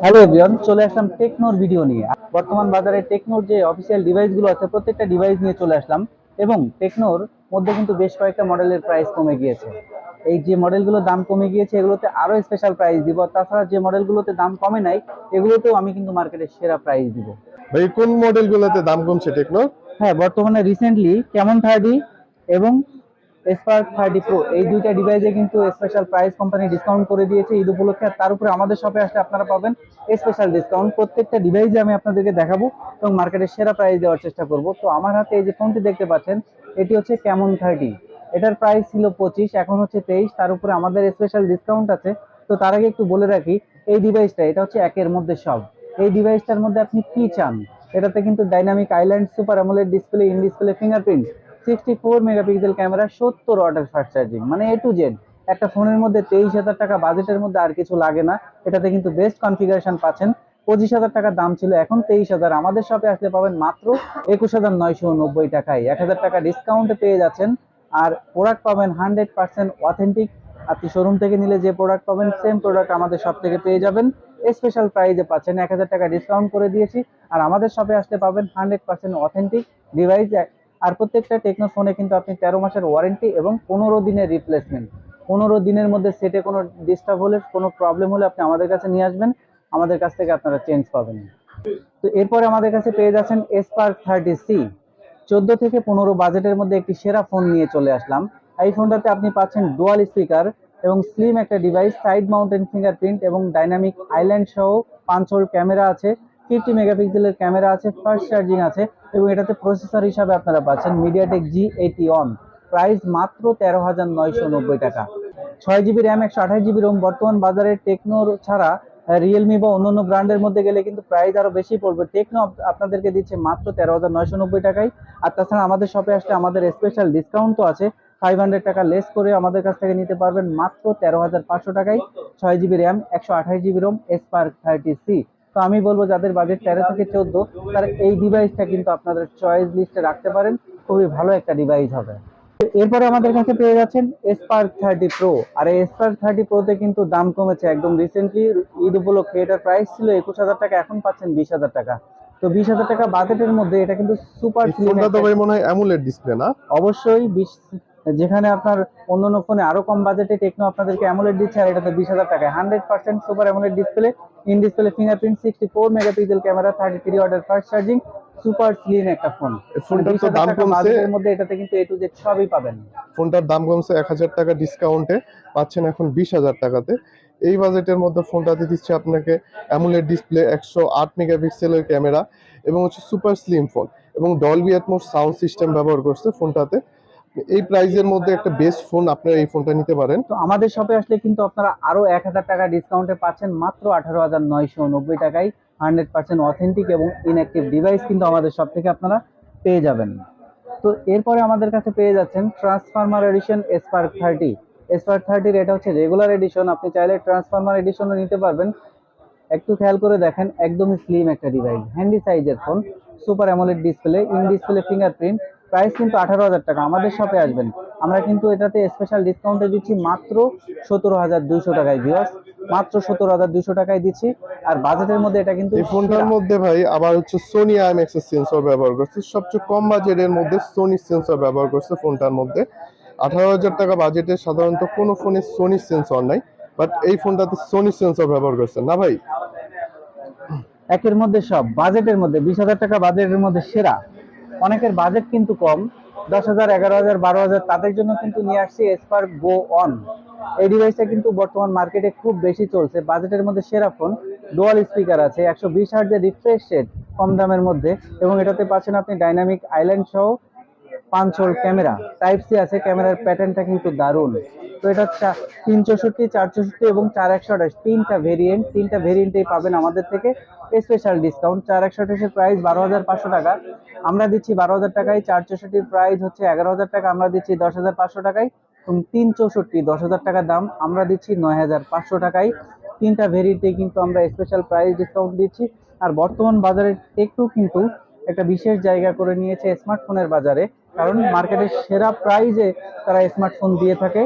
Hello everyone, চলে আসলাম টেকনোর video নিয়ে। বর্তমান বাজারে টেকনোর যে অফিসিয়াল ডিভাইসগুলো আছে প্রত্যেকটা ডিভাইস নিয়ে চলে আসলাম। এবং টেকনোর মধ্যে কিন্তু বেশ কয়েকটা মডেলের প্রাইস কমে গিয়েছে। এই যে মডেলগুলোর দাম কমে গিয়েছে এগুলোতে আরো স্পেশাল প্রাইস দিব। তাছাড়া যে মডেলগুলোতে দাম কমে নাই এগুলোতেও আমি কিন্তু মার্কেটের সেরা প্রাইস দিব। ভাই কোন মডেলগুলোতে দাম কমছে টেকনোর? হ্যাঁ, বর্তমানে রিসেন্টলি কেমন 30 এবং স্পার্ক 30 প্রো এই দুইটা ডিভাইসে কিন্তু স্পেশাল প্রাইস কোম্পানি ডিসকাউন্ট করে দিয়েছে ঈদ উপলক্ষে। আর তার উপরে আমাদের শপে আসলে আপনারা পাবেন স্পেশাল ডিসকাউন্ট। প্রত্যেকটা ডিভাইসে আমি আপনাদেরকে দেখাবো এবং মার্কেটের সেরা প্রাইস দেওয়ার চেষ্টা করব। তো আমার হাতে এই যে ফোনটি দেখতে পাচ্ছেন, এটি হচ্ছে কেমন 30। এটার প্রাইস ছিল 25, এখন হচ্ছে 23। তার উপরে আমাদের স্পেশাল ডিসকাউন্ট আছে। তো তার আগে একটু বলে রাখি, এই ডিভাইসটা এটা হচ্ছে একের মধ্যে সব। এই ডিভাইসটার মধ্যে আপনি কি চান, এটাতে কিন্তু dynamic island, super AMOLED display, in display fingerprint, 64 megapixel camera, 70 ওয়াটের ফাস্ট চার্জিং, মানে এ টু জেড। একটা ফোনের মধ্যে 23,000 টাকা বাজেটের মধ্যে আর কিছু লাগে না। এটাতে কিন্তু বেস্ট কনফিগারেশন পাচ্ছেন। 25,000 টাকা দাম ছিল, এখন 23,000। আমাদের শপে আসলে পাবেন মাত্র 21,990 টাকায়। 1,000 টাকা ডিসকাউন্টে পেয়ে যাচ্ছেন। আর প্রোডাক্ট পাবেন 100% অথেন্টিক। আপনি শোরুম থেকে নিলে যে প্রোডাক্ট পাবেন সেম প্রোডাক্ট আমাদের শপ থেকে পেয়ে যাবেন। স্পেশাল প্রাইজে পাচ্ছেন, 1,000 টাকা ডিসকাউন্ট করে দিয়েছি। আর আমাদের শপে আসলে পাবেন 100% অথেন্টিক ডিভাইস। আর প্রত্যেকটা টেকনো ফোনে কিন্তু আপনি 13 মাসের ওয়ারেন্টি এবং 15 দিনের রিপ্লেসমেন্ট। 15 দিনের মধ্যে সেটে কোনো ডিস্টার্ব হলে, কোনো প্রবলেম হলে আপনি আমাদের কাছে নিয়ে আসবেন, আমাদের কাছ থেকে আপনারা চেঞ্জ পাবেন। তো এরপরে আমাদের কাছে পেয়ে যাচ্ছেন স্পার্ক 30C। 14 থেকে 15 বাজেটের মধ্যে একটি সেরা ফোন নিয়ে চলে আসলাম। এই ফোনটাতে আপনি পাচ্ছেন ডুয়াল স্পিকার এবং স্লিম একটা ডিভাইস, সাইড মাউন্টেন ফিঙ্গারপ্রিন্ট এবং ডাইনামিক আইল্যান্ড সহ 5 হোল ক্যামেরা আছে, 50 মেগাপিক্সেলের ক্যামেরা আছে, ফাস্ট চার্জিং আছে। এবং এটাতে প্রসেসর হিসাবে আপনারা পাচ্ছেন মিডিয়াটেক G80 অন। প্রাইস মাত্র 13,990 টাকা। 6 জিবি র্যাম, 128 জিবি রোম। বর্তমান বাজারে টেকনোর ছাড়া রিয়েলমি বা অন্যান্য ব্র্যান্ডের মধ্যে গেলে কিন্তু প্রাইস আরো বেশি পড়বে। টেকনো আপনাদেরকে দিচ্ছে মাত্র 13,990 টাকায়। আর তাছাড়া আমাদের শপে আসলে আমাদের স্পেশাল ডিসকাউন্ট তো আছে। 500 টাকা লেস করে আমাদের কাছ থেকে নিতে পারবেন মাত্র 13,500 টাকায়। 6 GB RAM, 128 GB ROM, spark 30C। তো আমি বলবো যাদের বাজেট 13 থেকে 14, তারা এই ডিভাইসটা কিন্তু আপনাদের চয়েস লিস্টে রাখতে পারেন। খুবই ভালো একটা ডিভাইস হবে। এরপরে আমাদের কাছে পেয়ে যাচ্ছেন স্পার্ক 30 প্রো। আর এই স্পার্ক 30 প্রোতে কিন্তু দাম কমেছে একদম রিসেন্টলি ঈদ উপলক্ষে। এটার প্রাইস ছিল 21,000 টাকা, এখন পাচ্ছেন 20,000 টাকা। তো 20,000 টাকা বাজেটের মধ্যে এটা কিন্তু সুপার এই স্লিম ফোনটা তো একটা। ভাই মনে হয় অ্যামোলেড ডিসপ্লে না? অবশ্যই 20, যেখানে আপনার অন্যান্য ফোনে আরো কম বাজেটে টেকনো আপনাদেরকে অ্যামোলেড দিচ্ছে, আর এটা তো 20,000 টাকায় 100% super AMOLED display, in display fingerprint, 64 megapixel camera, 33 ওয়াটের ফাস্ট চার্জিং, সুপার স্লিম একটা ফোন। এই মানে ফোনটার তো 20,000 দাম টাকা কমছে। বাজেটের মধ্যে এটাতে কিন্তু এ টু জেড সবই পাবেন। 1,000 টাকা ডিসকাউন্টে পাচ্ছেন এখন 20,000 টাকাতে। এই বাজেটের মধ্যে ফোনটাতে দিচ্ছে আপনাকে অ্যামোলেড ডিসপ্লে, 108 মেগাপিক্সেলের ক্যামেরা এবং হচ্ছে সুপার স্লিম ফোন এবং ডলবি অ্যাটমস সাউন্ড সিস্টেম ব্যবহার করছে ফোনটাতে। এই প্রাইজের মধ্যে একটা বেস্ট ফোন, আপনারা এই ফোনটা নিতে পারেন। তো আমাদের শপে আসলে কিন্তু আপনারা আরো 1,000 টাকা ডিসকাউন্টে পাচ্ছেন মাত্র 18,990 টাকায়। 100% অথেন্টিক এবং ইনঅ্যাক্টিভ ডিভাইস কিন্তু আমাদের শপ থেকে আপনারা পেয়ে যাবেন। তো এরপরে আমাদের কাছে পেয়ে যাচ্ছেন ট্রান্সফরমার এডিশন স্পার্ক 30। স্পার্ক 30 এটা হচ্ছে রেগুলার এডিশন, আপনি চাইলে ট্রান্সফরমার এডিশনও নিতে পারবেন। একটু খেয়াল করে দেখেন, একদমই স্লিম একটা ডিভাইস, হ্যান্ডি সাইজের phone, super AMOLED display, in display fingerprint. Price কিন্তু 18,000 টাকা। আমাদের শপে আসবেন, আমরা কিন্তু এটাতে স্পেশাল ডিসকাউন্টে দিচ্ছি মাত্র 17,200 টাকায় ভিউয়ার্স। মাত্র 17,200 টাকায় দিচ্ছি। আর বাজেটের মধ্যে এটা কিন্তু এই ফোনটার সেরা। মধ্যে ভাই আবার হচ্ছে সোনি IMX এর সেন্সর ব্যবহার করছে, সবচেয়ে কম বাজেটের মধ্যে সোনি সেন্সর ব্যবহার করছে ফোনটার মধ্যে। 18,000 টাকা বাজেটে সাধারণত কোনো ফোনে সোনি সেন্সর নাই, বাট এই ফোনটাতে সোনি সেন্সর ব্যবহার করছে না ভাই। একের মধ্যে সব, বাজেটের মধ্যে 20,000 টাকা বাজেটের মধ্যে সেরা। অনেকের বাজেট কিন্তু কম, 10,000, 11,000, 12,000, তাদের জন্য কিন্তু নিয়ে আসছি স্পার্ক গো অন। এই ডিভাইসটা কিন্তু বর্তমান মার্কেটে খুব বেশি চলছে, বাজেটের মধ্যে সেরা ফোন। ডুয়াল স্পিকার আছে, 120 হার্টজের রিফ্রেশ রেট কম দামের মধ্যে। এবং এটাতে পাচ্ছেন আপনি ডাইনামিক আইল্যান্ড সহ 5 হোল ক্যামেরা, টাইপ সি আছে, ক্যামেরার প্যাটার্নটা কিন্তু দারুণ। তো এটা 364, 464 এবং 4128 তিনটা ভেরিয়েন্টেই পাবেন আমাদের থেকে স্পেশাল ডিসকাউন্ট। 4128 প্রাইস 12,500 টাকা, আমরা দিচ্ছি 12,000 টাকায়। 464 প্রাইস হচ্ছে 11,000 টাকা, আমরা দিচ্ছি 10,500 টাকায়। এবং 364 10,000 টাকা দাম, আমরা দিচ্ছি 9,500 টাকায়। তিনটা ভেরিয়েন্টে কিন্তু আমরা স্পেশাল প্রাইস ডিসকাউন্ট দিচ্ছি। আর বর্তমান বাজারে একটু কিন্তু একটা বিশেষ জায়গা করে নিয়েছে স্মার্টফোনের বাজারে, কারণ মার্কেটের সেরা প্রাইজে তারা স্মার্টফোন দিয়ে থাকে।